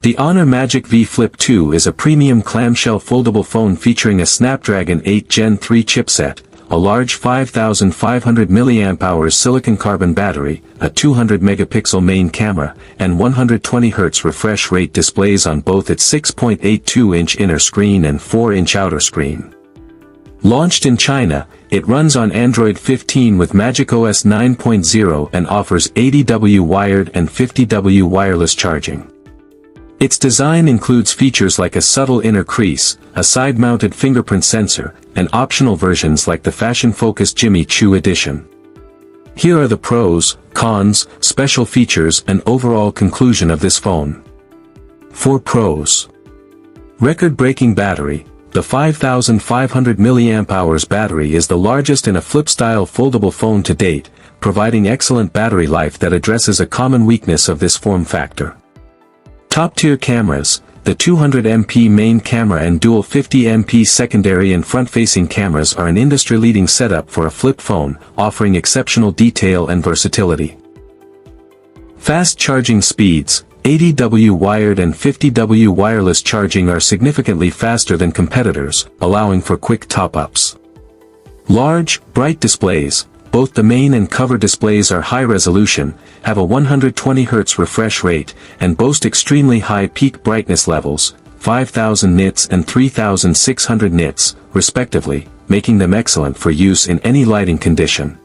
The Honor Magic V Flip 2 is a premium clamshell foldable phone featuring a Snapdragon 8 Gen 3 chipset, a large 5500 mAh silicon carbon battery, a 200 megapixel main camera, and 120 Hz refresh rate displays on both its 6.82-inch inner screen and 4-inch outer screen. Launched in China, it runs on Android 15 with macOS 9.0 and offers 80W wired and 50W wireless charging. Its design includes features like a subtle inner crease, a side-mounted fingerprint sensor, and optional versions like the fashion-focused Jimmy Choo edition. Here are the pros, cons, special features and overall conclusion of this phone. 4 pros. Record-breaking battery. The 5500 mAh battery is the largest in a flip-style foldable phone to date, providing excellent battery life that addresses a common weakness of this form factor. Top-tier cameras. The 200MP main camera and dual 50MP secondary and front-facing cameras are an industry-leading setup for a flip phone, offering exceptional detail and versatility. Fast charging speeds. 80W wired and 50W wireless charging are significantly faster than competitors, allowing for quick top-ups. Large, bright displays. Both the main and cover displays are high-resolution, have a 120 Hz refresh rate, and boast extremely high peak brightness levels, 5000 nits and 3600 nits, respectively, making them excellent for use in any lighting condition.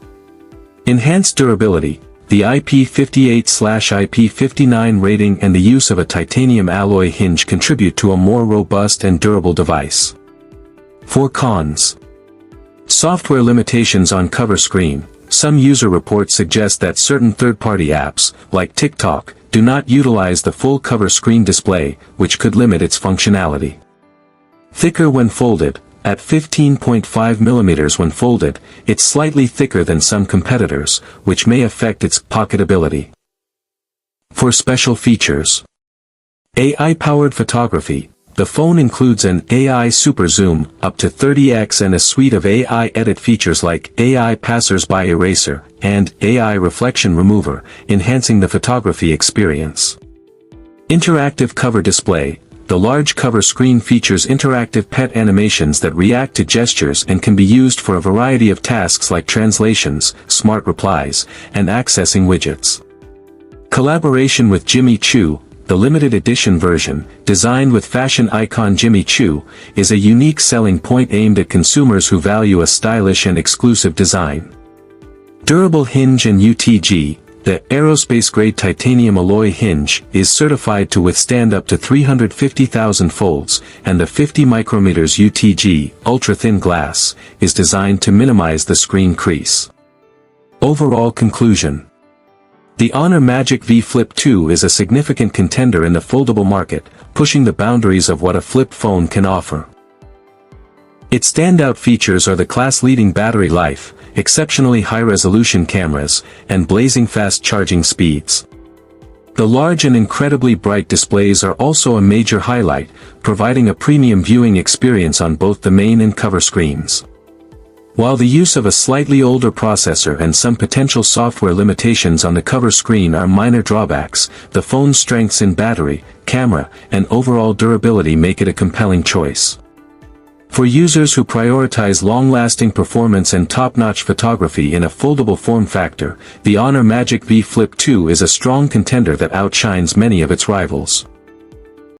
Enhanced durability. The IP58/IP59 rating and the use of a titanium alloy hinge contribute to a more robust and durable device. 4 cons. Software limitations on cover screen. Some user reports suggest that certain third-party apps, like TikTok, do not utilize the full cover screen display, which could limit its functionality. Thicker when folded. At 15.5 mm when folded, it's slightly thicker than some competitors, which may affect its pocketability. For special features. AI-powered photography. The phone includes an AI super zoom, up to 30x, and a suite of AI edit features like AI Passersby Eraser and AI Reflection Remover, enhancing the photography experience. Interactive cover display. The large cover screen features interactive pet animations that react to gestures and can be used for a variety of tasks like translations, smart replies, and accessing widgets. Collaboration with Jimmy Choo. The limited edition version, designed with fashion icon Jimmy Choo, is a unique selling point aimed at consumers who value a stylish and exclusive design. Durable hinge and UTG. The aerospace-grade titanium alloy hinge is certified to withstand up to 350,000 folds, and the 50 micrometers UTG, ultra-thin glass, is designed to minimize the screen crease. Overall conclusion. The Honor Magic V Flip 2 is a significant contender in the foldable market, pushing the boundaries of what a flip phone can offer. Its standout features are the class-leading battery life, exceptionally high-resolution cameras, and blazing fast charging speeds. The large and incredibly bright displays are also a major highlight, providing a premium viewing experience on both the main and cover screens. While the use of a slightly older processor and some potential software limitations on the cover screen are minor drawbacks, the phone's strengths in battery, camera, and overall durability make it a compelling choice. For users who prioritize long-lasting performance and top-notch photography in a foldable form factor, the Honor Magic V Flip 2 is a strong contender that outshines many of its rivals.